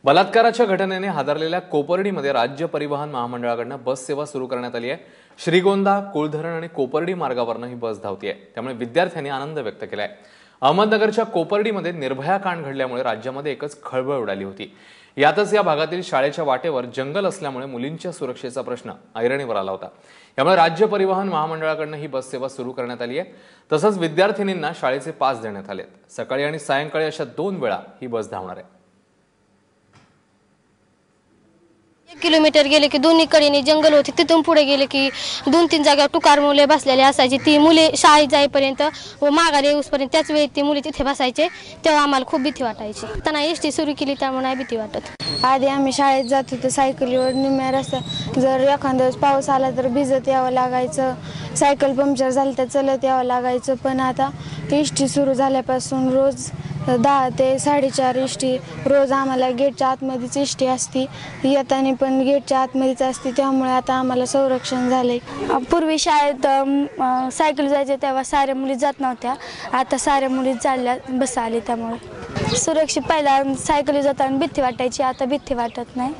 बलात्काराच्या घटनेने हादरलेल्या कोपर्डीमध्ये राज्य परिवहन महामंडळाकडून बस सेवा सुरू करण्यात आली आहे। श्रीगोंदा, कुळधरण आणि कोपर्डी मार्गावरून ही बस धावतीये, त्यामुळे विद्यार्थ्यांनी आनंद व्यक्त केलाय। अहमदनगरच्या कोपर्डीमध्ये निर्भया कांड घडल्यामुळे राज्यामध्ये एकच खळबळ उडाली होती। यातच या भागातील शाळेच्या वाटेवर जंगल असल्यामुळे मुलींच्या सुरक्षेचा प्रश्न ऐरणीवर आला होता। यामुळे राज्य परिवहन महामंडळाकडून ही बस सेवा सुरू करण्यात आली आहे। तसंच विद्यार्थिनींना शाळेचे पास देण्यात आले। सकाळी आणि सायंकाळी अशा 2 वेळा ही बस धावणार आहे। 1 किलोमीटर गेले की दोन्ही कडेने जंगल होते, तिथून पुढे गेले की 2-3 जागा टुकार मुले बसलेले असायचे। ती मुले शाळेत जाईपर्यंत व माघारी येऊसपर्यंत त्याच वेळी ती मुले तिथे बसायचे, तेव्हा आम्हाला खूप भीती वाटायची। त्यांना एसटी सुरू केली त्यामुळे नाही भीती वाटत। आधी आम्ही शाळेत जात होतो सायकलीवर, निम्या रस्ता जर एखादा पाऊस आला तर भिजत यावं लागायचं, सायकल पंक्चर झाली तर चलत यावं लागायचं। पण आता एसटी सुरू झाल्यापासून रोज 10 ते 4:30 एसटी रोज आम्हाला गेटच्या आतमध्येच एसटी असते, येताना पण गेटच्या आतमध्येच असते, त्यामुळे आता आम्हाला संरक्षण झाले। पूर्वी शाळेत सायकल जायचे तेव्हा साऱ्या मुली जात नव्हत्या, आता साऱ्या मुली चालल्या बस आली, त्यामुळे सुरक्षित पहिला सायकली जाताना भीती वाटायची, आता भीती वाटत नाही।